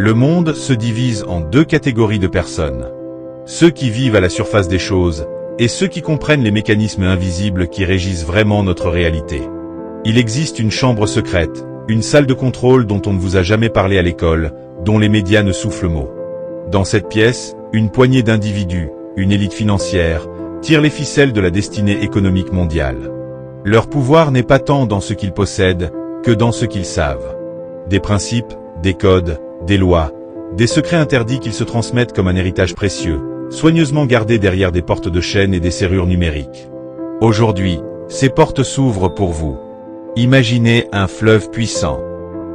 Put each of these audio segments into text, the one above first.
Le monde se divise en deux catégories de personnes. Ceux qui vivent à la surface des choses, et ceux qui comprennent les mécanismes invisibles qui régissent vraiment notre réalité. Il existe une chambre secrète, une salle de contrôle dont on ne vous a jamais parlé à l'école, dont les médias ne soufflent mot. Dans cette pièce, une poignée d'individus, une élite financière, tirent les ficelles de la destinée économique mondiale. Leur pouvoir n'est pas tant dans ce qu'ils possèdent, que dans ce qu'ils savent. Des principes, des codes, des lois, des secrets interdits qu'ils se transmettent comme un héritage précieux, soigneusement gardés derrière des portes de chêne et des serrures numériques. Aujourd'hui, ces portes s'ouvrent pour vous. Imaginez un fleuve puissant.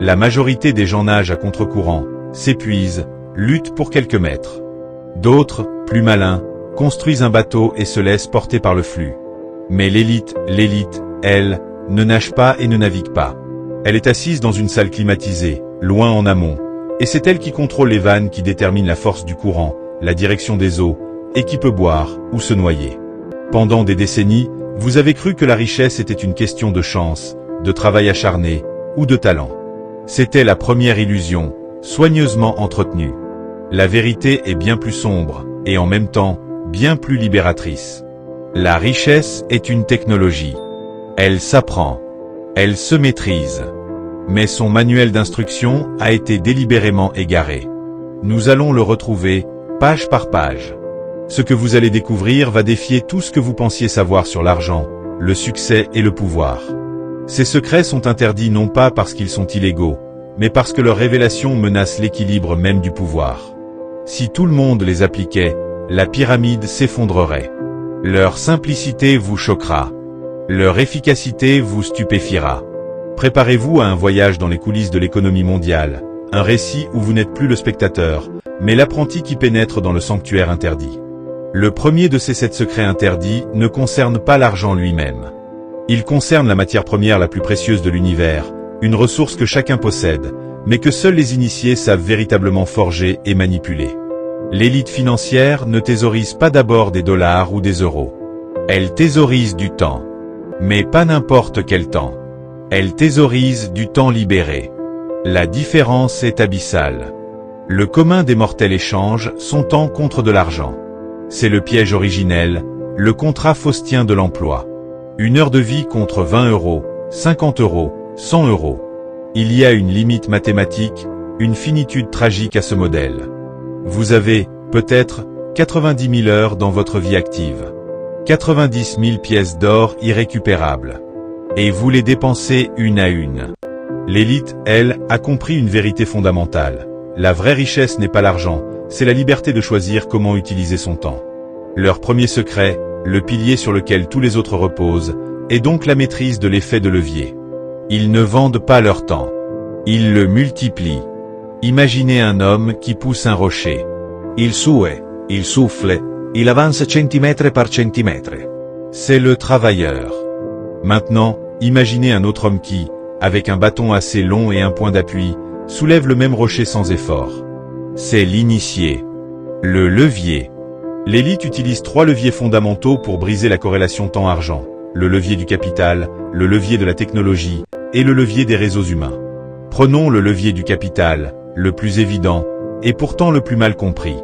La majorité des gens nagent à contre-courant, s'épuisent, luttent pour quelques mètres. D'autres, plus malins, construisent un bateau et se laissent porter par le flux. Mais l'élite, elle, ne nage pas et ne navigue pas. Elle est assise dans une salle climatisée, loin en amont, et c'est elle qui contrôle les vannes qui déterminent la force du courant, la direction des eaux, et qui peut boire ou se noyer. Pendant des décennies, vous avez cru que la richesse était une question de chance, de travail acharné, ou de talent. C'était la première illusion, soigneusement entretenue. La vérité est bien plus sombre, et en même temps, bien plus libératrice. La richesse est une technologie. Elle s'apprend. Elle se maîtrise. Mais son manuel d'instruction a été délibérément égaré. Nous allons le retrouver, page par page. Ce que vous allez découvrir va défier tout ce que vous pensiez savoir sur l'argent, le succès et le pouvoir. Ces secrets sont interdits non pas parce qu'ils sont illégaux, mais parce que leur révélation menace l'équilibre même du pouvoir. Si tout le monde les appliquait, la pyramide s'effondrerait. Leur simplicité vous choquera. Leur efficacité vous stupéfiera. Préparez-vous à un voyage dans les coulisses de l'économie mondiale, un récit où vous n'êtes plus le spectateur, mais l'apprenti qui pénètre dans le sanctuaire interdit. Le premier de ces 7 secrets interdits ne concerne pas l'argent lui-même. Il concerne la matière première la plus précieuse de l'univers, une ressource que chacun possède, mais que seuls les initiés savent véritablement forger et manipuler. L'élite financière ne thésaurise pas d'abord des dollars ou des euros. Elle thésaurise du temps. Mais pas n'importe quel temps. Elle thésaurise du temps libéré. La différence est abyssale. Le commun des mortels échange son temps contre de l'argent. C'est le piège originel, le contrat faustien de l'emploi. 1 heure de vie contre 20 euros, 50 euros, 100 euros. Il y a une limite mathématique, une finitude tragique à ce modèle. Vous avez, peut-être, 90 000 heures dans votre vie active. 90 000 pièces d'or irrécupérables. Et vous les dépensez une à une. L'élite, elle, a compris une vérité fondamentale. La vraie richesse n'est pas l'argent, c'est la liberté de choisir comment utiliser son temps. Leur premier secret, le pilier sur lequel tous les autres reposent, est donc la maîtrise de l'effet de levier. Ils ne vendent pas leur temps. Ils le multiplient. Imaginez un homme qui pousse un rocher. Il sue, il souffle, il avance centimètre par centimètre. C'est le travailleur. Maintenant, imaginez un autre homme qui, avec un bâton assez long et un point d'appui, soulève le même rocher sans effort. C'est l'initié. Le levier. L'élite utilise 3 leviers fondamentaux pour briser la corrélation temps-argent. Le levier du capital, le levier de la technologie, et le levier des réseaux humains. Prenons le levier du capital, le plus évident, et pourtant le plus mal compris.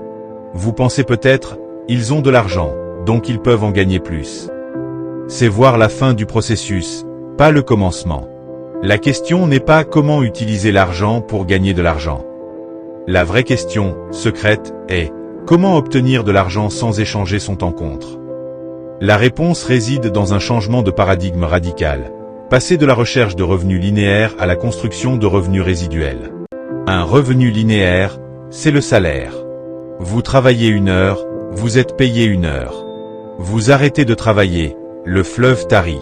Vous pensez peut-être, ils ont de l'argent, donc ils peuvent en gagner plus. C'est voir la fin du processus, pas le commencement. La question n'est pas comment utiliser l'argent pour gagner de l'argent. La vraie question, secrète, est comment obtenir de l'argent sans échanger son temps contre. La réponse réside dans un changement de paradigme radical, passer de la recherche de revenus linéaires à la construction de revenus résiduels. Un revenu linéaire, c'est le salaire. Vous travaillez 1 heure, vous êtes payé 1 heure. Vous arrêtez de travailler, le fleuve tarit.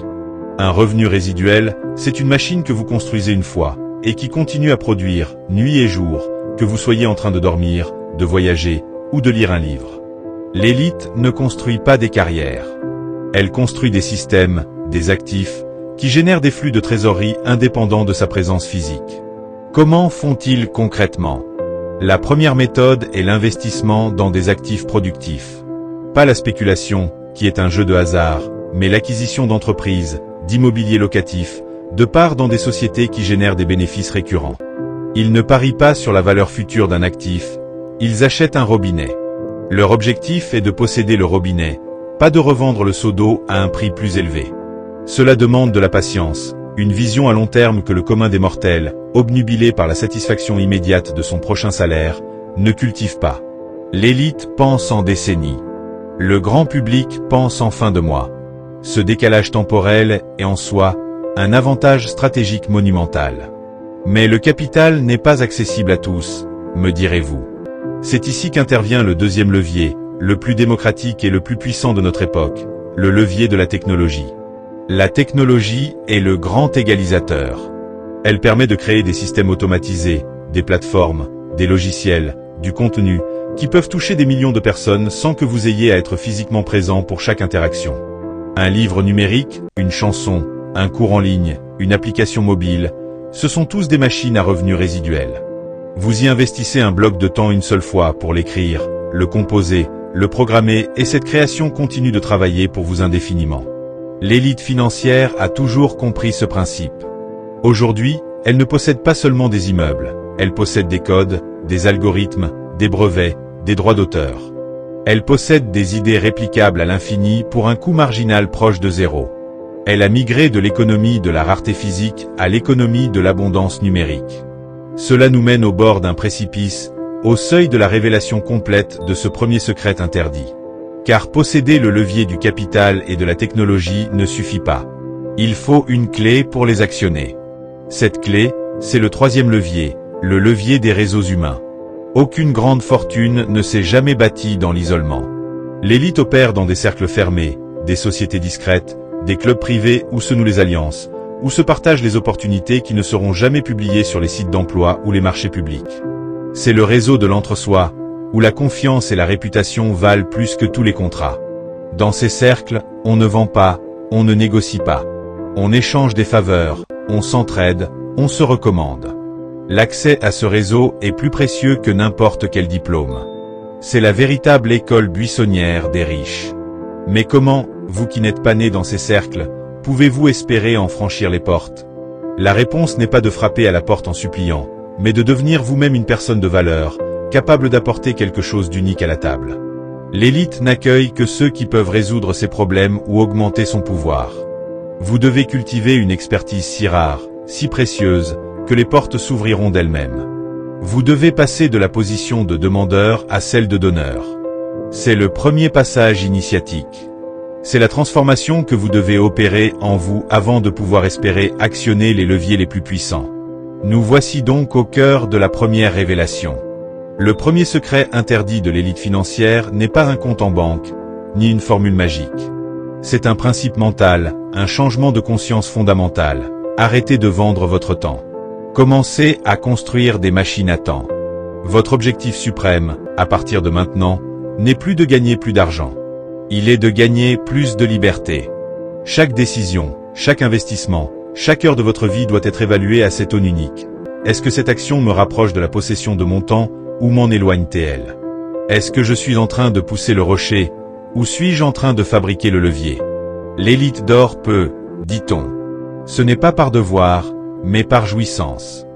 Un revenu résiduel, c'est une machine que vous construisez une fois, et qui continue à produire, nuit et jour, que vous soyez en train de dormir, de voyager, ou de lire un livre. L'élite ne construit pas des carrières. Elle construit des systèmes, des actifs, qui génèrent des flux de trésorerie indépendants de sa présence physique. Comment font-ils concrètement? La première méthode est l'investissement dans des actifs productifs. Pas la spéculation, qui est un jeu de hasard, mais l'acquisition d'entreprises, d'immobilier locatif, de parts dans des sociétés qui génèrent des bénéfices récurrents. Ils ne parient pas sur la valeur future d'un actif, ils achètent un robinet. Leur objectif est de posséder le robinet, pas de revendre le seau d'eau à un prix plus élevé. Cela demande de la patience, une vision à long terme que le commun des mortels, obnubilé par la satisfaction immédiate de son prochain salaire, ne cultive pas. L'élite pense en décennies. Le grand public pense en fin de mois. Ce décalage temporel est en soi un avantage stratégique monumental. Mais le capital n'est pas accessible à tous, me direz-vous. C'est ici qu'intervient le deuxième levier, le plus démocratique et le plus puissant de notre époque, le levier de la technologie. La technologie est le grand égalisateur. Elle permet de créer des systèmes automatisés, des plateformes, des logiciels, du contenu, qui peuvent toucher des millions de personnes sans que vous ayez à être physiquement présent pour chaque interaction. Un livre numérique, une chanson, un cours en ligne, une application mobile, ce sont tous des machines à revenus résiduels. Vous y investissez un bloc de temps une seule fois pour l'écrire, le composer, le programmer et cette création continue de travailler pour vous indéfiniment. L'élite financière a toujours compris ce principe. Aujourd'hui, elle ne possède pas seulement des immeubles, elle possède des codes, des algorithmes, des brevets, des droits d'auteur. Elle possède des idées réplicables à l'infini pour un coût marginal proche de zéro. Elle a migré de l'économie de la rareté physique à l'économie de l'abondance numérique. Cela nous mène au bord d'un précipice, au seuil de la révélation complète de ce premier secret interdit. Car posséder le levier du capital et de la technologie ne suffit pas. Il faut une clé pour les actionner. Cette clé, c'est le troisième levier, le levier des réseaux humains. Aucune grande fortune ne s'est jamais bâtie dans l'isolement. L'élite opère dans des cercles fermés, des sociétés discrètes, des clubs privés où se nouent les alliances, où se partagent les opportunités qui ne seront jamais publiées sur les sites d'emploi ou les marchés publics. C'est le réseau de l'entre-soi, où la confiance et la réputation valent plus que tous les contrats. Dans ces cercles, on ne vend pas, on ne négocie pas. On échange des faveurs, on s'entraide, on se recommande. L'accès à ce réseau est plus précieux que n'importe quel diplôme. C'est la véritable école buissonnière des riches. Mais comment, vous qui n'êtes pas nés dans ces cercles, pouvez-vous espérer en franchir les portes? La réponse n'est pas de frapper à la porte en suppliant, mais de devenir vous-même une personne de valeur, capable d'apporter quelque chose d'unique à la table. L'élite n'accueille que ceux qui peuvent résoudre ses problèmes ou augmenter son pouvoir. Vous devez cultiver une expertise si rare, si précieuse, que les portes s'ouvriront d'elles-mêmes. Vous devez passer de la position de demandeur à celle de donneur. C'est le premier passage initiatique. C'est la transformation que vous devez opérer en vous avant de pouvoir espérer actionner les leviers les plus puissants. Nous voici donc au cœur de la première révélation. Le premier secret interdit de l'élite financière n'est pas un compte en banque, ni une formule magique. C'est un principe mental, un changement de conscience fondamental. Arrêtez de vendre votre temps. Commencez à construire des machines à temps. Votre objectif suprême, à partir de maintenant, n'est plus de gagner plus d'argent. Il est de gagner plus de liberté. Chaque décision, chaque investissement, chaque heure de votre vie doit être évaluée à cette aune unique. Est-ce que cette action me rapproche de la possession de mon temps, ou m'en éloigne-t-elle? Est-ce que je suis en train de pousser le rocher, ou suis-je en train de fabriquer le levier? L'élite dort peu, dit-on. Ce n'est pas par devoir, mais par jouissance.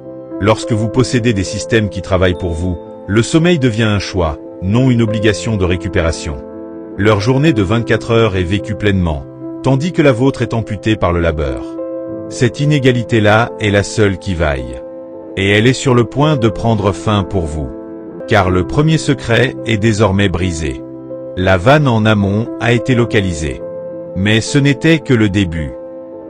Lorsque vous possédez des systèmes qui travaillent pour vous, le sommeil devient un choix, non une obligation de récupération. Leur journée de 24 heures est vécue pleinement, tandis que la vôtre est amputée par le labeur. Cette inégalité-là est la seule qui vaille. Et elle est sur le point de prendre fin pour vous. Car le premier secret est désormais brisé. La vanne en amont a été localisée. Mais ce n'était que le début.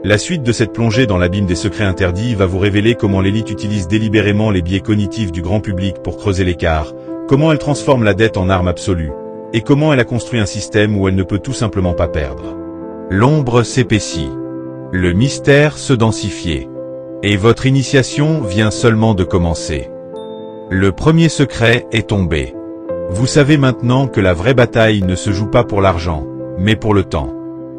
La suite de cette plongée dans l'abîme des secrets interdits va vous révéler comment l'élite utilise délibérément les biais cognitifs du grand public pour creuser l'écart, comment elle transforme la dette en arme absolue, et comment elle a construit un système où elle ne peut tout simplement pas perdre. L'ombre s'épaissit. Le mystère se densifie. Et votre initiation vient seulement de commencer. Le premier secret est tombé. Vous savez maintenant que la vraie bataille ne se joue pas pour l'argent, mais pour le temps.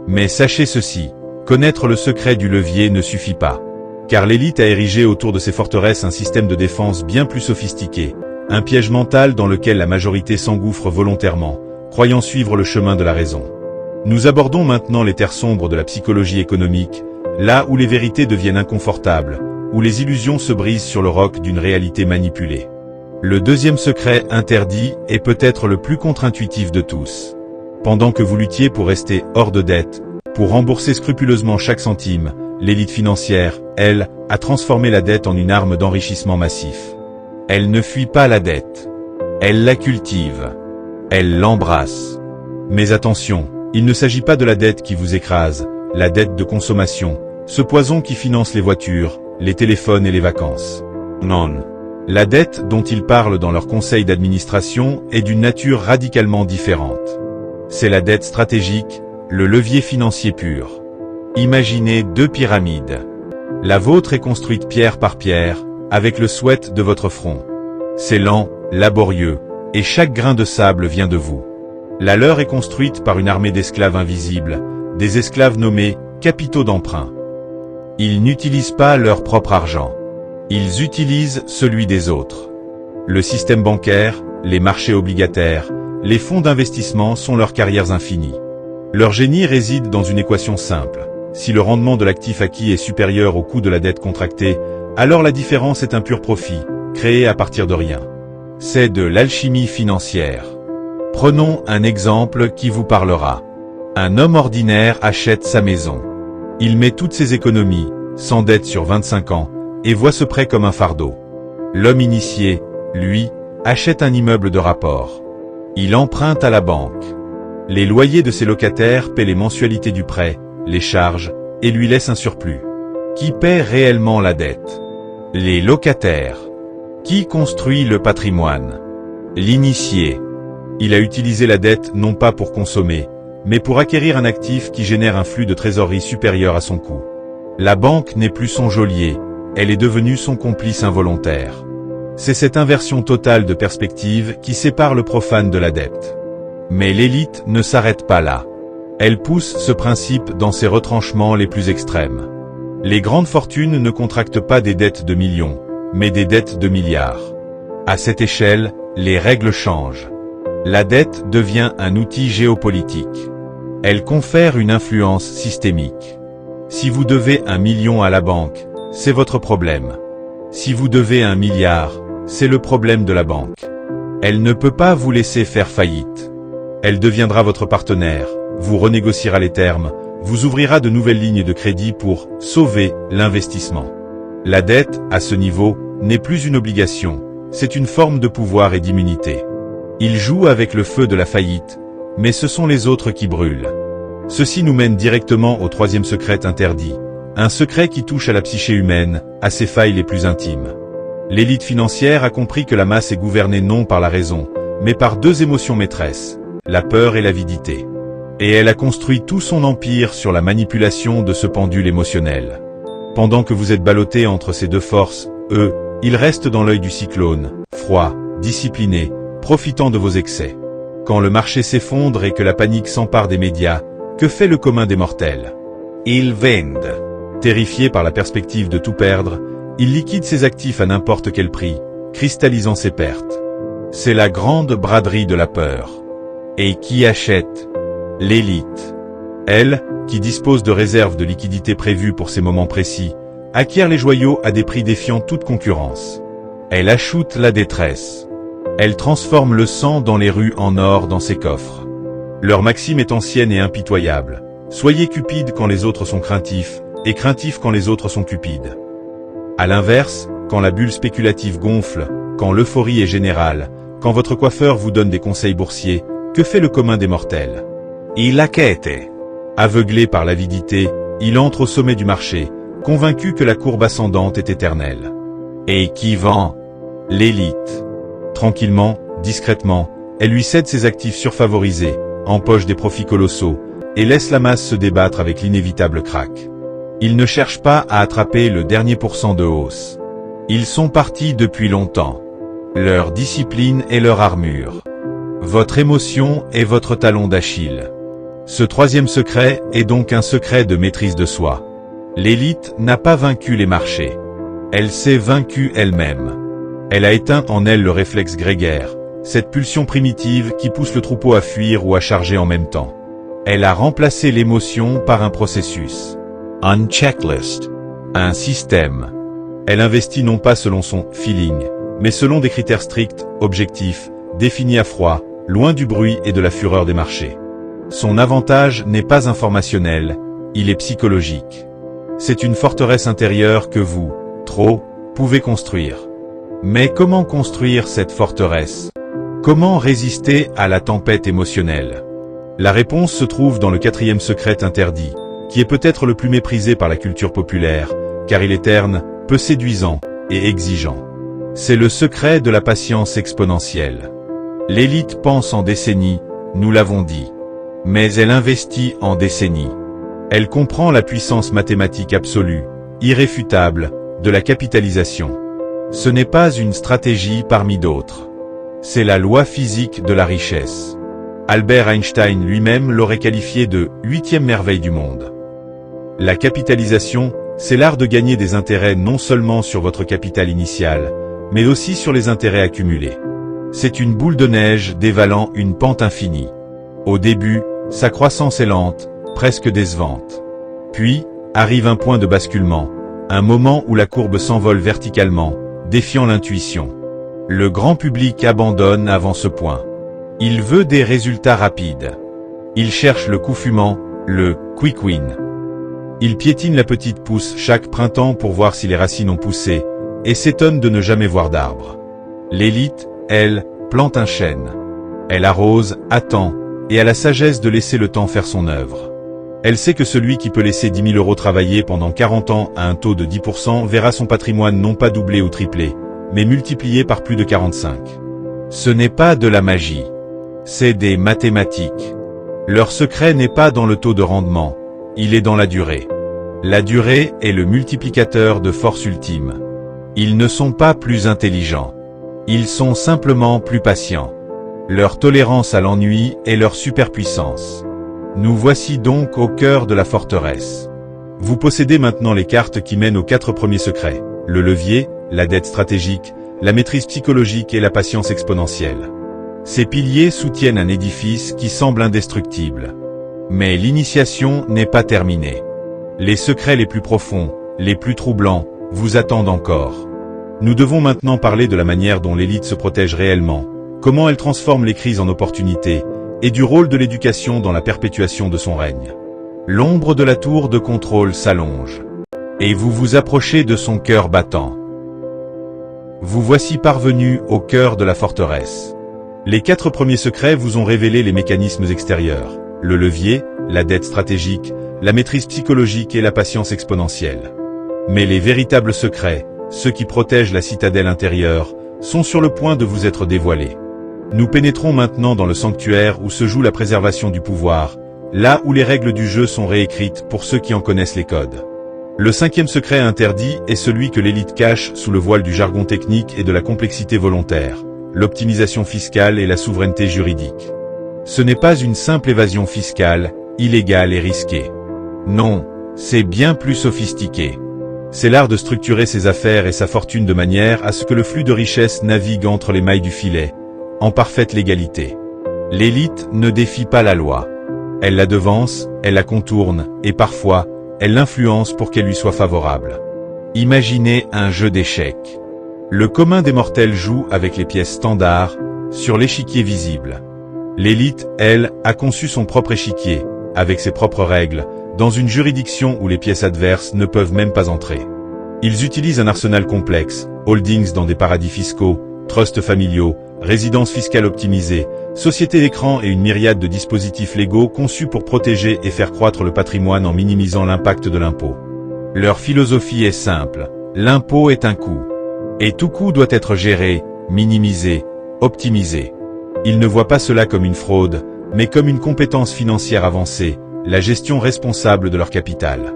Mais sachez ceci, connaître le secret du levier ne suffit pas. Car l'élite a érigé autour de ses forteresses un système de défense bien plus sophistiqué, un piège mental dans lequel la majorité s'engouffre volontairement, croyant suivre le chemin de la raison. Nous abordons maintenant les terres sombres de la psychologie économique, là où les vérités deviennent inconfortables, où les illusions se brisent sur le roc d'une réalité manipulée. Le deuxième secret interdit est peut-être le plus contre-intuitif de tous. Pendant que vous luttiez pour rester hors de dette, pour rembourser scrupuleusement chaque centime, l'élite financière, elle, a transformé la dette en une arme d'enrichissement massif. Elle ne fuit pas la dette. Elle la cultive. Elle l'embrasse. Mais attention, il ne s'agit pas de la dette qui vous écrase, la dette de consommation, ce poison qui finance les voitures, les téléphones et les vacances. Non. La dette dont ils parlent dans leur conseil d'administration est d'une nature radicalement différente. C'est la dette stratégique, le levier financier pur. Imaginez deux pyramides. La vôtre est construite pierre par pierre, avec le sweat de votre front. C'est lent, laborieux, et chaque grain de sable vient de vous. La leur est construite par une armée d'esclaves invisibles, des esclaves nommés capitaux d'emprunt. Ils n'utilisent pas leur propre argent. Ils utilisent celui des autres. Le système bancaire, les marchés obligataires, les fonds d'investissement sont leurs carrières infinies. Leur génie réside dans une équation simple. Si le rendement de l'actif acquis est supérieur au coût de la dette contractée, alors la différence est un pur profit, créé à partir de rien. C'est de l'alchimie financière. Prenons un exemple qui vous parlera. Un homme ordinaire achète sa maison. Il met toutes ses économies, s'endette sur 25 ans, et voit ce prêt comme un fardeau. L'homme initié, lui, achète un immeuble de rapport. Il emprunte à la banque. Les loyers de ses locataires paient les mensualités du prêt, les charges, et lui laissent un surplus. Qui paie réellement la dette? Les locataires. Qui construit le patrimoine? L'initié. Il a utilisé la dette non pas pour consommer, mais pour acquérir un actif qui génère un flux de trésorerie supérieur à son coût. La banque n'est plus son geôlier, elle est devenue son complice involontaire. C'est cette inversion totale de perspective qui sépare le profane de l'adepte. Mais l'élite ne s'arrête pas là. Elle pousse ce principe dans ses retranchements les plus extrêmes. Les grandes fortunes ne contractent pas des dettes de millions, mais des dettes de milliards. À cette échelle, les règles changent. La dette devient un outil géopolitique. Elle confère une influence systémique. Si vous devez 1 million à la banque, c'est votre problème. Si vous devez 1 milliard, c'est le problème de la banque. Elle ne peut pas vous laisser faire faillite. Elle deviendra votre partenaire, vous renégociera les termes, vous ouvrira de nouvelles lignes de crédit pour sauver l'investissement. La dette, à ce niveau, n'est plus une obligation, c'est une forme de pouvoir et d'immunité. Il joue avec le feu de la faillite, mais ce sont les autres qui brûlent. Ceci nous mène directement au troisième secret interdit, un secret qui touche à la psyché humaine, à ses failles les plus intimes. L'élite financière a compris que la masse est gouvernée non par la raison, mais par deux émotions maîtresses, la peur et l'avidité. Et elle a construit tout son empire sur la manipulation de ce pendule émotionnel. Pendant que vous êtes ballotté entre ces deux forces, eux, ils restent dans l'œil du cyclone, froids, disciplinés, profitant de vos excès. Quand le marché s'effondre et que la panique s'empare des médias, que fait le commun des mortels? Ils vendent. Terrifié par la perspective de tout perdre, il liquide ses actifs à n'importe quel prix, cristallisant ses pertes. C'est la grande braderie de la peur. Et qui achète? L'élite. Elle, qui dispose de réserves de liquidités prévues pour ces moments précis, acquiert les joyaux à des prix défiant toute concurrence. Elle achoute la détresse. Elle transforme le sang dans les rues en or dans ses coffres. Leur maxime est ancienne et impitoyable. Soyez cupide quand les autres sont craintifs, et craintifs quand les autres sont cupides. À l'inverse, quand la bulle spéculative gonfle, quand l'euphorie est générale, quand votre coiffeur vous donne des conseils boursiers, que fait le commun des mortels? Il achète. Aveuglé par l'avidité, il entre au sommet du marché, convaincu que la courbe ascendante est éternelle. Et qui vend? L'élite. Tranquillement, discrètement, elle lui cède ses actifs surfavorisés, empoche des profits colossaux, et laisse la masse se débattre avec l'inévitable krach. Ils ne cherchent pas à attraper le dernier % de hausse. Ils sont partis depuis longtemps. Leur discipline est leur armure. Votre émotion est votre talon d'Achille. Ce troisième secret est donc un secret de maîtrise de soi. L'élite n'a pas vaincu les marchés. Elle s'est vaincue elle-même. Elle a éteint en elle le réflexe grégaire, cette pulsion primitive qui pousse le troupeau à fuir ou à charger en même temps. Elle a remplacé l'émotion par un processus. Un checklist. Un système. Elle investit non pas selon son « feeling », mais selon des critères stricts, objectifs, définis à froid, loin du bruit et de la fureur des marchés. Son avantage n'est pas informationnel, il est psychologique. C'est une forteresse intérieure que vous, trop, pouvez construire. Mais comment construire cette forteresse? Comment résister à la tempête émotionnelle? La réponse se trouve dans le 4e secret interdit, qui est peut-être le plus méprisé par la culture populaire, car il est terne, peu séduisant et exigeant. C'est le secret de la patience exponentielle. L'élite pense en décennies, nous l'avons dit. Mais elle investit en décennies. Elle comprend la puissance mathématique absolue, irréfutable, de la capitalisation. Ce n'est pas une stratégie parmi d'autres. C'est la loi physique de la richesse. Albert Einstein lui-même l'aurait qualifié de « 8e merveille du monde ». La capitalisation, c'est l'art de gagner des intérêts non seulement sur votre capital initial, mais aussi sur les intérêts accumulés. C'est une boule de neige dévalant une pente infinie. Au début, sa croissance est lente, presque décevante. Puis, arrive un point de basculement, un moment où la courbe s'envole verticalement, défiant l'intuition. Le grand public abandonne avant ce point. Il veut des résultats rapides. Il cherche le coup fumant, le « quick win ». Il piétine la petite pousse chaque printemps pour voir si les racines ont poussé, et s'étonne de ne jamais voir d'arbre. L'élite, elle, plante un chêne. Elle arrose, attend, et a la sagesse de laisser le temps faire son œuvre. Elle sait que celui qui peut laisser 10 000 € travailler pendant 40 ans à un taux de 10% verra son patrimoine non pas doublé ou triplé, mais multiplié par plus de 45. Ce n'est pas de la magie. C'est des mathématiques. Leur secret n'est pas dans le taux de rendement, il est dans la durée. La durée est le multiplicateur de force ultime. Ils ne sont pas plus intelligents. Ils sont simplement plus patients. Leur tolérance à l'ennui est leur superpuissance. Nous voici donc au cœur de la forteresse. Vous possédez maintenant les cartes qui mènent aux 4 premiers secrets, le levier, la dette stratégique, la maîtrise psychologique et la patience exponentielle. Ces piliers soutiennent un édifice qui semble indestructible. Mais l'initiation n'est pas terminée. Les secrets les plus profonds, les plus troublants, vous attendent encore. Nous devons maintenant parler de la manière dont l'élite se protège réellement, comment elle transforme les crises en opportunités, et du rôle de l'éducation dans la perpétuation de son règne. L'ombre de la tour de contrôle s'allonge. Et vous vous approchez de son cœur battant. Vous voici parvenu au cœur de la forteresse. Les 4 premiers secrets vous ont révélé les mécanismes extérieurs, le levier, la dette stratégique, la maîtrise psychologique et la patience exponentielle. Mais les véritables secrets, ceux qui protègent la citadelle intérieure, sont sur le point de vous être dévoilés. Nous pénétrons maintenant dans le sanctuaire où se joue la préservation du pouvoir, là où les règles du jeu sont réécrites pour ceux qui en connaissent les codes. Le 5e secret interdit est celui que l'élite cache sous le voile du jargon technique et de la complexité volontaire, l'optimisation fiscale et la souveraineté juridique. Ce n'est pas une simple évasion fiscale, illégale et risquée. Non, c'est bien plus sophistiqué. C'est l'art de structurer ses affaires et sa fortune de manière à ce que le flux de richesse navigue entre les mailles du filet, en parfaite légalité. L'élite ne défie pas la loi. Elle la devance, elle la contourne, et parfois, elle l'influence pour qu'elle lui soit favorable. Imaginez un jeu d'échecs. Le commun des mortels joue avec les pièces standards, sur l'échiquier visible. L'élite, elle, a conçu son propre échiquier, avec ses propres règles, dans une juridiction où les pièces adverses ne peuvent même pas entrer. Ils utilisent un arsenal complexe, holdings dans des paradis fiscaux, trusts familiaux, résidences fiscales optimisées, sociétés d'écran et une myriade de dispositifs légaux conçus pour protéger et faire croître le patrimoine en minimisant l'impact de l'impôt. Leur philosophie est simple, l'impôt est un coût. Et tout coût doit être géré, minimisé, optimisé. Ils ne voient pas cela comme une fraude, mais comme une compétence financière avancée, la gestion responsable de leur capital.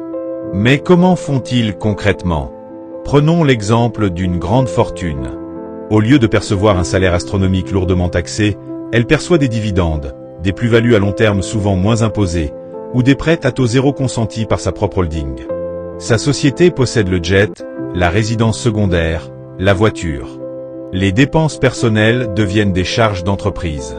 Mais comment font-ils concrètement? Prenons l'exemple d'une grande fortune. Au lieu de percevoir un salaire astronomique lourdement taxé, elle perçoit des dividendes, des plus-values à long terme souvent moins imposées, ou des prêts à taux zéro consentis par sa propre holding. Sa société possède le jet, la résidence secondaire, la voiture. Les dépenses personnelles deviennent des charges d'entreprise.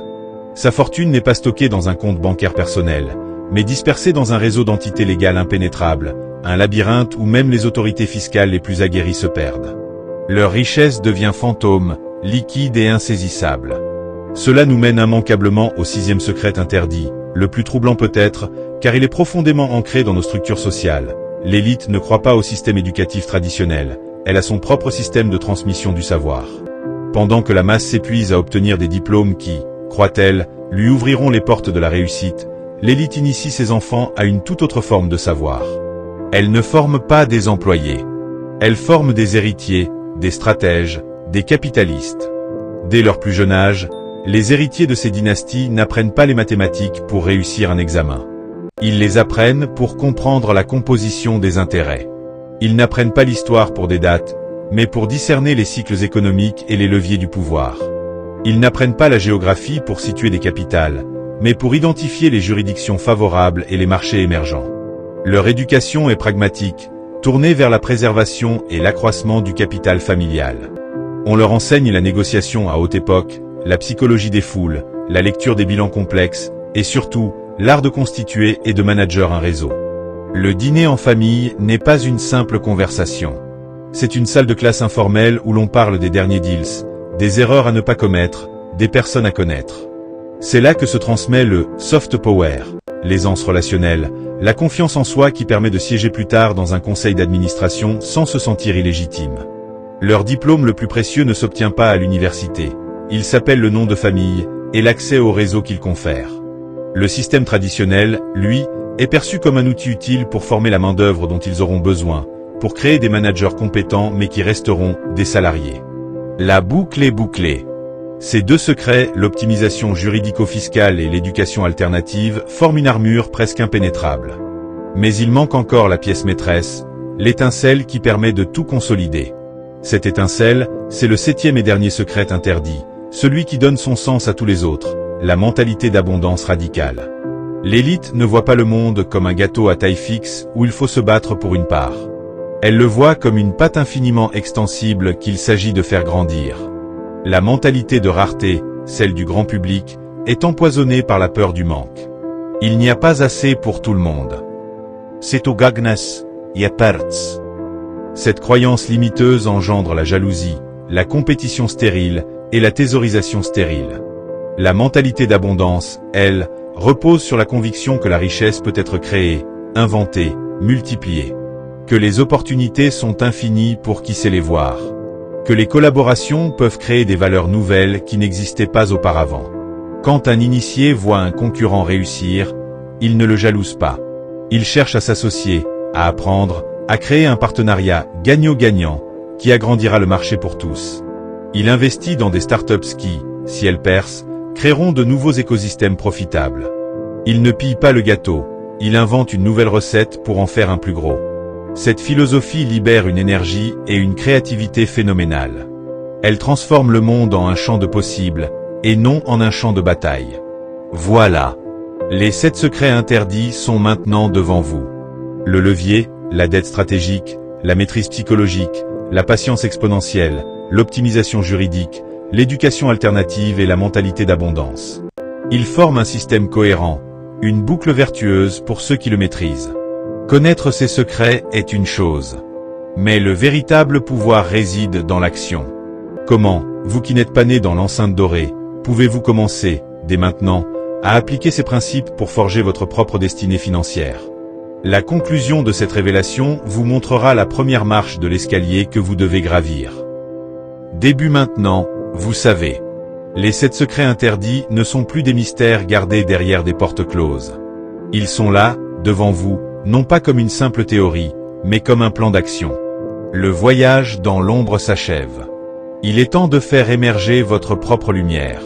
Sa fortune n'est pas stockée dans un compte bancaire personnel, mais dispersée dans un réseau d'entités légales impénétrables, un labyrinthe où même les autorités fiscales les plus aguerries se perdent. Leur richesse devient fantôme, liquide et insaisissable. Cela nous mène immanquablement au sixième secret interdit, le plus troublant peut-être, car il est profondément ancré dans nos structures sociales. L'élite ne croit pas au système éducatif traditionnel, elle a son propre système de transmission du savoir. Pendant que la masse s'épuise à obtenir des diplômes qui, croit-elle, lui ouvriront les portes de la réussite, l'élite initie ses enfants à une toute autre forme de savoir. Elle ne forme pas des employés. Elle forme des héritiers, des stratèges, des capitalistes. Dès leur plus jeune âge, les héritiers de ces dynasties n'apprennent pas les mathématiques pour réussir un examen. Ils les apprennent pour comprendre la composition des intérêts. Ils n'apprennent pas l'histoire pour des dates, mais pour discerner les cycles économiques et les leviers du pouvoir. Ils n'apprennent pas la géographie pour situer des capitales, mais pour identifier les juridictions favorables et les marchés émergents. Leur éducation est pragmatique, tournée vers la préservation et l'accroissement du capital familial. On leur enseigne la négociation à haute époque, la psychologie des foules, la lecture des bilans complexes, et surtout, l'art de constituer et de manager un réseau. Le dîner en famille n'est pas une simple conversation. C'est une salle de classe informelle où l'on parle des derniers deals, des erreurs à ne pas commettre, des personnes à connaître. C'est là que se transmet le soft power, l'aisance relationnelle, la confiance en soi qui permet de siéger plus tard dans un conseil d'administration sans se sentir illégitime. Leur diplôme le plus précieux ne s'obtient pas à l'université. Il s'appelle le nom de famille et l'accès au réseau qu'il confère. Le système traditionnel, lui, est perçu comme un outil utile pour former la main-d'œuvre dont ils auront besoin, pour créer des managers compétents mais qui resteront des salariés. La boucle est bouclée. Ces deux secrets, l'optimisation juridico-fiscale et l'éducation alternative, forment une armure presque impénétrable. Mais il manque encore la pièce maîtresse, l'étincelle qui permet de tout consolider. Cette étincelle, c'est le septième et dernier secret interdit, celui qui donne son sens à tous les autres, la mentalité d'abondance radicale. L'élite ne voit pas le monde comme un gâteau à taille fixe où il faut se battre pour une part. Elle le voit comme une pâte infiniment extensible qu'il s'agit de faire grandir. La mentalité de rareté, celle du grand public, est empoisonnée par la peur du manque. Il n'y a pas assez pour tout le monde. C'est au gagnes, y a perts. Cette croyance limiteuse engendre la jalousie, la compétition stérile et la thésaurisation stérile. La mentalité d'abondance, elle, repose sur la conviction que la richesse peut être créée, inventée, multipliée. Que les opportunités sont infinies pour qui sait les voir. Que les collaborations peuvent créer des valeurs nouvelles qui n'existaient pas auparavant. Quand un initié voit un concurrent réussir, il ne le jalouse pas. Il cherche à s'associer, à apprendre, à créer un partenariat gagnant-gagnant qui agrandira le marché pour tous. Il investit dans des startups qui, si elles percent, créeront de nouveaux écosystèmes profitables. Il ne pille pas le gâteau, il invente une nouvelle recette pour en faire un plus gros. Cette philosophie libère une énergie et une créativité phénoménales. Elle transforme le monde en un champ de possibles, et non en un champ de bataille. Voilà. Les 7 secrets interdits sont maintenant devant vous. Le levier, la dette stratégique, la maîtrise psychologique, la patience exponentielle, l'optimisation juridique, l'éducation alternative et la mentalité d'abondance. Ils forment un système cohérent, une boucle vertueuse pour ceux qui le maîtrisent. Connaître ces secrets est une chose. Mais le véritable pouvoir réside dans l'action. Comment, vous qui n'êtes pas né dans l'enceinte dorée, pouvez-vous commencer, dès maintenant, à appliquer ces principes pour forger votre propre destinée financière? La conclusion de cette révélation vous montrera la première marche de l'escalier que vous devez gravir. Début maintenant, vous savez. Les 7 secrets interdits ne sont plus des mystères gardés derrière des portes closes. Ils sont là, devant vous, non pas comme une simple théorie, mais comme un plan d'action. Le voyage dans l'ombre s'achève. Il est temps de faire émerger votre propre lumière.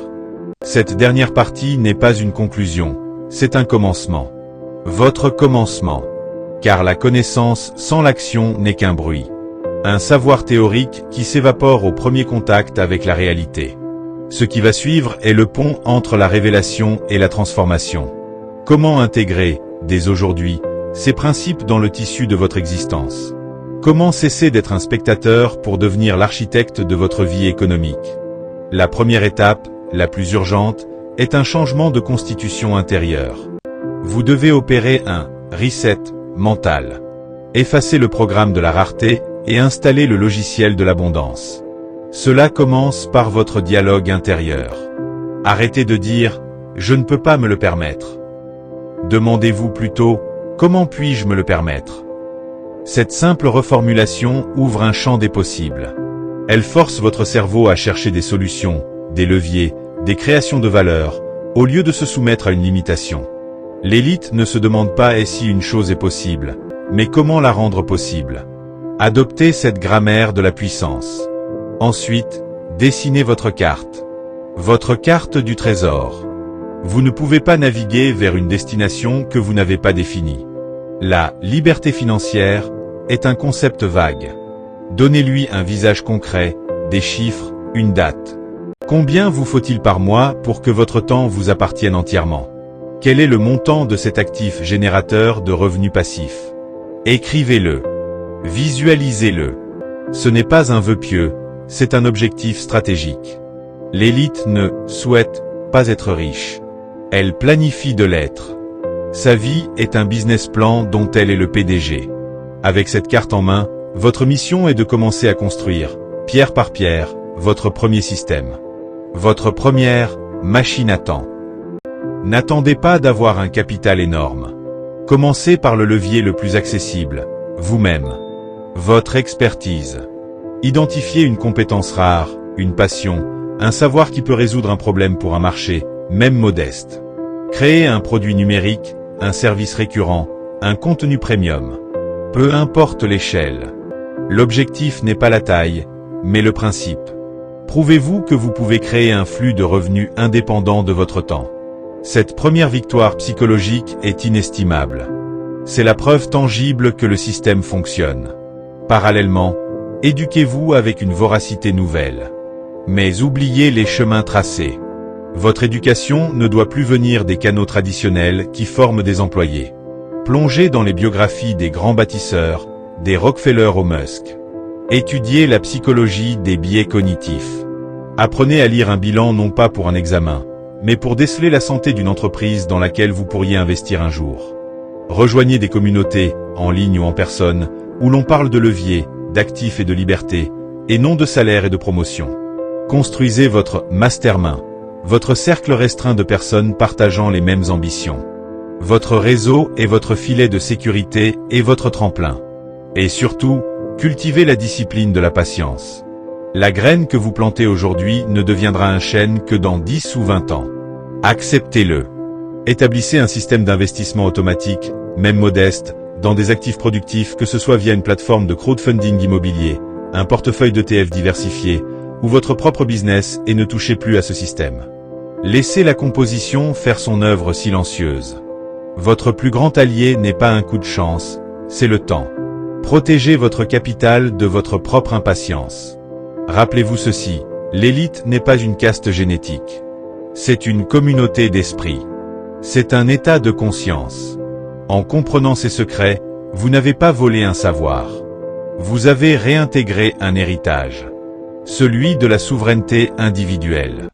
Cette dernière partie n'est pas une conclusion, c'est un commencement. Votre commencement. Car la connaissance sans l'action n'est qu'un bruit. Un savoir théorique qui s'évapore au premier contact avec la réalité. Ce qui va suivre est le pont entre la révélation et la transformation. Comment intégrer, dès aujourd'hui, ces principes dans le tissu de votre existence? Comment cesser d'être un spectateur pour devenir l'architecte de votre vie économique? La première étape, la plus urgente, est un changement de constitution intérieure. Vous devez opérer un reset mental. Effacez le programme de la rareté et installez le logiciel de l'abondance. Cela commence par votre dialogue intérieur. Arrêtez de dire « je ne peux pas me le permettre ». Demandez-vous plutôt « comment puis-je me le permettre ». Cette simple reformulation ouvre un champ des possibles. Elle force votre cerveau à chercher des solutions, des leviers, des créations de valeur, au lieu de se soumettre à une limitation. L'élite ne se demande pas si une chose est possible, mais comment la rendre possible. Adoptez cette grammaire de la puissance. Ensuite, dessinez votre carte. Votre carte du trésor. Vous ne pouvez pas naviguer vers une destination que vous n'avez pas définie. La liberté financière est un concept vague. Donnez-lui un visage concret, des chiffres, une date. Combien vous faut-il par mois pour que votre temps vous appartienne entièrement? Quel est le montant de cet actif générateur de revenus passifs? Écrivez-le. Visualisez-le. Ce n'est pas un vœu pieux, c'est un objectif stratégique. L'élite ne souhaite pas être riche. Elle planifie de l'être. Sa vie est un business plan dont elle est le PDG. Avec cette carte en main, votre mission est de commencer à construire, pierre par pierre, votre premier système. Votre première machine à temps. N'attendez pas d'avoir un capital énorme. Commencez par le levier le plus accessible, vous-même. Votre expertise. Identifiez une compétence rare, une passion, un savoir qui peut résoudre un problème pour un marché, même modeste. Créez un produit numérique, un service récurrent, un contenu premium. Peu importe l'échelle. L'objectif n'est pas la taille, mais le principe. Prouvez-vous que vous pouvez créer un flux de revenus indépendant de votre temps. Cette première victoire psychologique est inestimable. C'est la preuve tangible que le système fonctionne. Parallèlement, éduquez-vous avec une voracité nouvelle. Mais oubliez les chemins tracés. Votre éducation ne doit plus venir des canaux traditionnels qui forment des employés. Plongez dans les biographies des grands bâtisseurs, des Rockefeller au Musk. Étudiez la psychologie des biais cognitifs. Apprenez à lire un bilan non pas pour un examen, mais pour déceler la santé d'une entreprise dans laquelle vous pourriez investir un jour. Rejoignez des communautés, en ligne ou en personne, où l'on parle de levier, d'actifs et de liberté, et non de salaire et de promotion. Construisez votre mastermind, votre cercle restreint de personnes partageant les mêmes ambitions. Votre réseau est votre filet de sécurité et votre tremplin. Et surtout, cultivez la discipline de la patience. La graine que vous plantez aujourd'hui ne deviendra un chêne que dans 10 ou 20 ans. Acceptez-le. Établissez un système d'investissement automatique, même modeste, dans des actifs productifs, que ce soit via une plateforme de crowdfunding immobilier, un portefeuille d'ETF diversifié, ou votre propre business, et ne touchez plus à ce système. Laissez la composition faire son œuvre silencieuse. Votre plus grand allié n'est pas un coup de chance, c'est le temps. Protégez votre capital de votre propre impatience. Rappelez-vous ceci, l'élite n'est pas une caste génétique. C'est une communauté d'esprit. C'est un état de conscience. En comprenant ces secrets, vous n'avez pas volé un savoir. Vous avez réintégré un héritage. Celui de la souveraineté individuelle.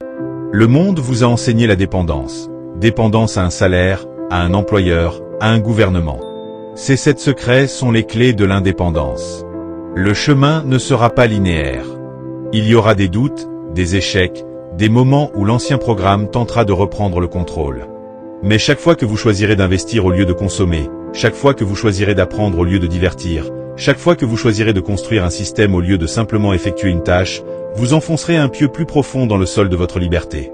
Le monde vous a enseigné la dépendance. Dépendance à un salaire, à un employeur, à un gouvernement. Ces 7 secrets sont les clés de l'indépendance. Le chemin ne sera pas linéaire. Il y aura des doutes, des échecs, des moments où l'ancien programme tentera de reprendre le contrôle. Mais chaque fois que vous choisirez d'investir au lieu de consommer, chaque fois que vous choisirez d'apprendre au lieu de divertir, chaque fois que vous choisirez de construire un système au lieu de simplement effectuer une tâche, vous enfoncerez un pieu plus profond dans le sol de votre liberté.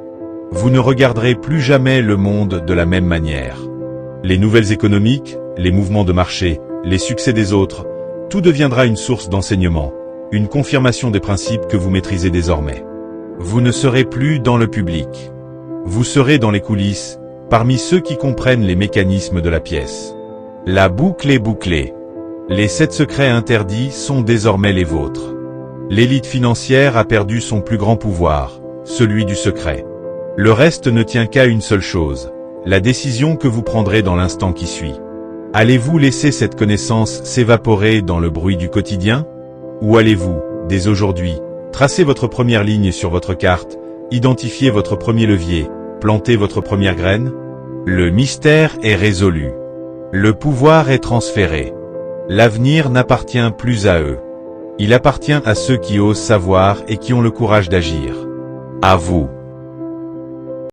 Vous ne regarderez plus jamais le monde de la même manière. Les nouvelles économiques, les mouvements de marché, les succès des autres, tout deviendra une source d'enseignement, une confirmation des principes que vous maîtrisez désormais. Vous ne serez plus dans le public. Vous serez dans les coulisses, parmi ceux qui comprennent les mécanismes de la pièce. La boucle est bouclée. Les 7 secrets interdits sont désormais les vôtres. L'élite financière a perdu son plus grand pouvoir, celui du secret. Le reste ne tient qu'à une seule chose, la décision que vous prendrez dans l'instant qui suit. Allez-vous laisser cette connaissance s'évaporer dans le bruit du quotidien? Ou allez-vous, dès aujourd'hui, tracer votre première ligne sur votre carte, identifier votre premier levier, planter votre première graine? Le mystère est résolu. Le pouvoir est transféré. L'avenir n'appartient plus à eux. Il appartient à ceux qui osent savoir et qui ont le courage d'agir. À vous.